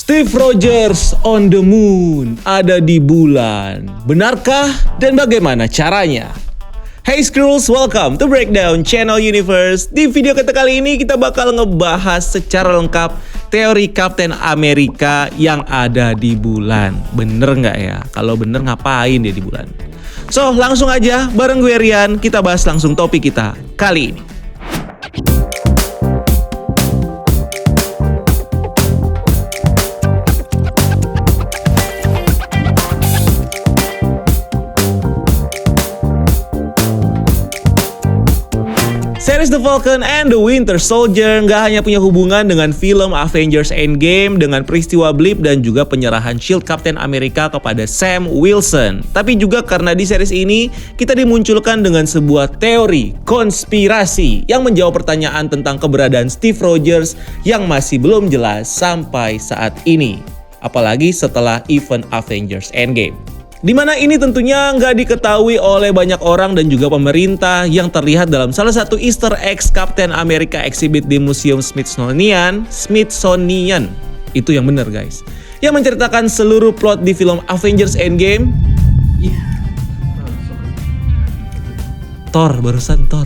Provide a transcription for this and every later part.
Steve Rogers on the moon, ada di bulan. Benarkah dan bagaimana caranya? Hey Skrulls, welcome to Breakdown Channel Universe. Di video kita kali ini kita bakal ngebahas secara lengkap teori Kapten Amerika yang ada di bulan. Bener nggak ya? Kalau bener ngapain dia di bulan? So langsung aja bareng gue Rian, kita bahas langsung topik kita kali ini. Series The Falcon and the Winter Soldier nggak hanya punya hubungan dengan film Avengers Endgame dengan peristiwa blip dan juga penyerahan Shield Kapten Amerika kepada Sam Wilson, tapi juga karena di series ini kita dimunculkan dengan sebuah teori konspirasi yang menjawab pertanyaan tentang keberadaan Steve Rogers yang masih belum jelas sampai saat ini, apalagi setelah event Avengers Endgame. Dimana ini tentunya nggak diketahui oleh banyak orang dan juga pemerintah yang terlihat dalam salah satu Easter eggs Kapten Amerika exhibit di Museum Smithsonian. Itu yang bener guys. Yang menceritakan seluruh plot di film Avengers Endgame. Thor, barusan Thor.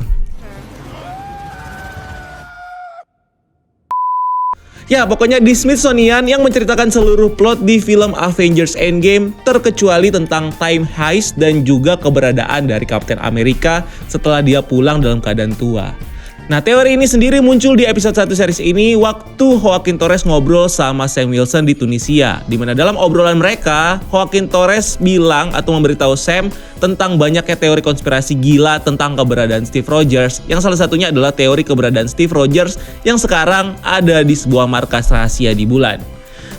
Ya, pokoknya di Smithsonian yang menceritakan seluruh plot di film Avengers Endgame terkecuali tentang time heist dan juga keberadaan dari Kapten Amerika setelah dia pulang dalam keadaan tua. Nah, teori ini sendiri muncul di episode 1 series ini waktu Joaquin Torres ngobrol sama Sam Wilson di Tunisia. Dimana dalam obrolan mereka, Joaquin Torres bilang atau memberitahu Sam tentang banyaknya teori konspirasi gila tentang keberadaan Steve Rogers, yang salah satunya adalah teori keberadaan Steve Rogers yang sekarang ada di sebuah markas rahasia di bulan.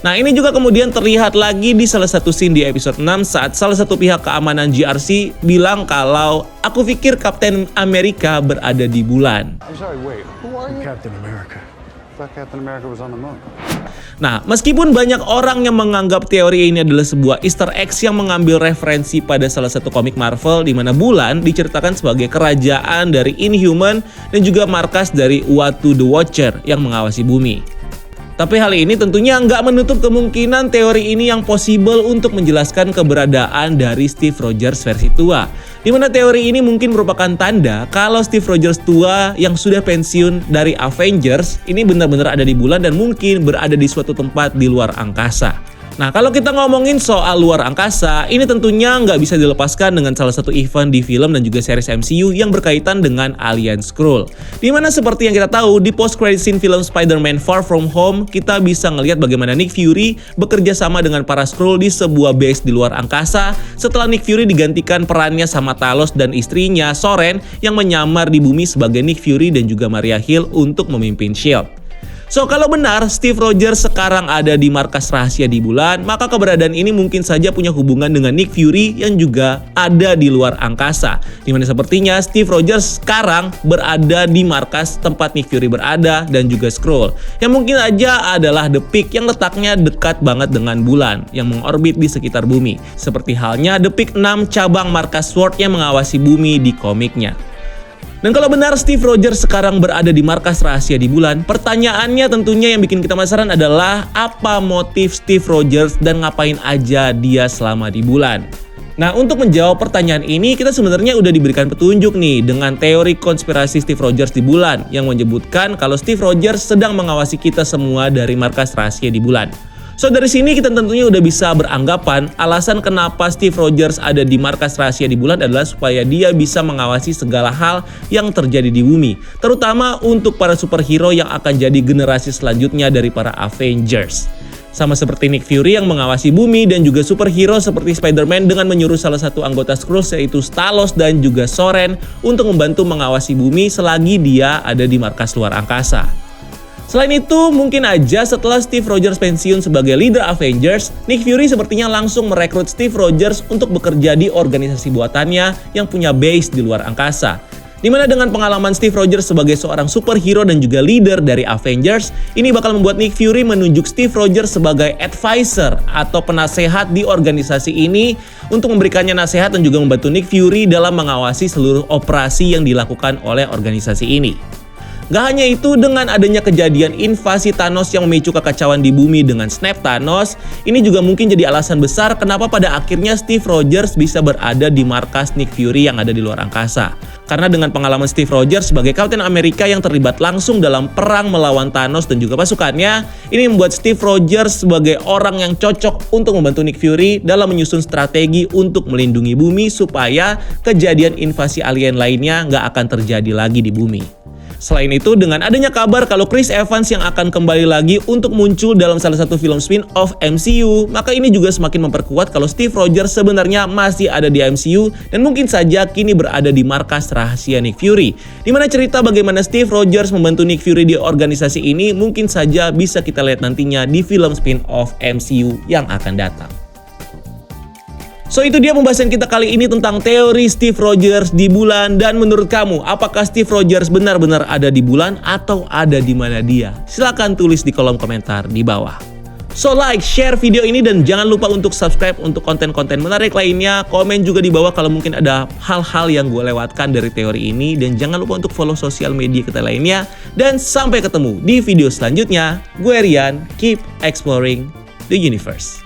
Nah, ini juga kemudian terlihat lagi di salah satu scene di episode 6 saat salah satu pihak keamanan GRC bilang kalau aku pikir Kapten Amerika berada di bulan. Nah, meskipun banyak orang yang menganggap teori ini adalah sebuah Easter eggs yang mengambil referensi pada salah satu komik Marvel di mana bulan diceritakan sebagai kerajaan dari Inhuman dan juga markas dari Uatu the Watcher yang mengawasi bumi. Tapi hal ini tentunya nggak menutup kemungkinan teori ini yang possible untuk menjelaskan keberadaan dari Steve Rogers versi tua. Di mana teori ini mungkin merupakan tanda kalau Steve Rogers tua yang sudah pensiun dari Avengers ini benar-benar ada di bulan dan mungkin berada di suatu tempat di luar angkasa. Nah, kalau kita ngomongin soal luar angkasa, ini tentunya nggak bisa dilepaskan dengan salah satu event di film dan juga series MCU yang berkaitan dengan alien Skrull. Dimana seperti yang kita tahu, di post-credit scene film Spider-Man Far From Home, kita bisa ngelihat bagaimana Nick Fury bekerja sama dengan para Skrull di sebuah base di luar angkasa setelah Nick Fury digantikan perannya sama Talos dan istrinya, Soren, yang menyamar di bumi sebagai Nick Fury dan juga Maria Hill untuk memimpin S.H.I.E.L.D. So, kalau benar Steve Rogers sekarang ada di markas rahasia di bulan, maka keberadaan ini mungkin saja punya hubungan dengan Nick Fury yang juga ada di luar angkasa. Dimana sepertinya Steve Rogers sekarang berada di markas tempat Nick Fury berada dan juga Skrull. Yang mungkin aja adalah The Peak yang letaknya dekat banget dengan bulan, yang mengorbit di sekitar bumi. Seperti halnya The Peak 6 cabang markas SWORD yang mengawasi bumi di komiknya. Dan kalau benar Steve Rogers sekarang berada di markas rahasia di bulan, pertanyaannya tentunya yang bikin kita penasaran adalah apa motif Steve Rogers dan ngapain aja dia selama di bulan. Nah, untuk menjawab pertanyaan ini kita sebenarnya udah diberikan petunjuk nih dengan teori konspirasi Steve Rogers di bulan yang menyebutkan kalau Steve Rogers sedang mengawasi kita semua dari markas rahasia di bulan. So, dari sini kita tentunya udah bisa beranggapan alasan kenapa Steve Rogers ada di markas rahasia di bulan adalah supaya dia bisa mengawasi segala hal yang terjadi di bumi, terutama untuk para superhero yang akan jadi generasi selanjutnya dari para Avengers. Sama seperti Nick Fury yang mengawasi bumi dan juga superhero seperti Spider-Man dengan menyuruh salah satu anggota Skrulls yaitu Talos dan juga Soren untuk membantu mengawasi bumi selagi dia ada di markas luar angkasa. Selain itu, mungkin aja setelah Steve Rogers pensiun sebagai leader Avengers, Nick Fury sepertinya langsung merekrut Steve Rogers untuk bekerja di organisasi buatannya yang punya base di luar angkasa. Dimana dengan pengalaman Steve Rogers sebagai seorang superhero dan juga leader dari Avengers, ini bakal membuat Nick Fury menunjuk Steve Rogers sebagai advisor atau penasehat di organisasi ini untuk memberikannya nasihat dan juga membantu Nick Fury dalam mengawasi seluruh operasi yang dilakukan oleh organisasi ini. Gak hanya itu, dengan adanya kejadian invasi Thanos yang memicu kekacauan di bumi dengan snap Thanos, ini juga mungkin jadi alasan besar kenapa pada akhirnya Steve Rogers bisa berada di markas Nick Fury yang ada di luar angkasa. Karena dengan pengalaman Steve Rogers sebagai Captain America yang terlibat langsung dalam perang melawan Thanos dan juga pasukannya, ini membuat Steve Rogers sebagai orang yang cocok untuk membantu Nick Fury dalam menyusun strategi untuk melindungi bumi supaya kejadian invasi alien lainnya nggak akan terjadi lagi di bumi. Selain itu, dengan adanya kabar kalau Chris Evans yang akan kembali lagi untuk muncul dalam salah satu film spin-off MCU, maka ini juga semakin memperkuat kalau Steve Rogers sebenarnya masih ada di MCU dan mungkin saja kini berada di markas rahasia Nick Fury. Dimana cerita bagaimana Steve Rogers membantu Nick Fury di organisasi ini mungkin saja bisa kita lihat nantinya di film spin-off MCU yang akan datang. So itu dia pembahasan kita kali ini tentang teori Steve Rogers di bulan. Dan menurut kamu, apakah Steve Rogers benar-benar ada di bulan atau ada di mana dia? Silahkan tulis di kolom komentar di bawah. So like, share video ini dan jangan lupa untuk subscribe untuk konten-konten menarik lainnya. Komen juga di bawah kalau mungkin ada hal-hal yang gue lewatkan dari teori ini. Dan jangan lupa untuk follow sosial media kita lainnya. Dan sampai ketemu di video selanjutnya. Gue Rian, keep exploring the universe.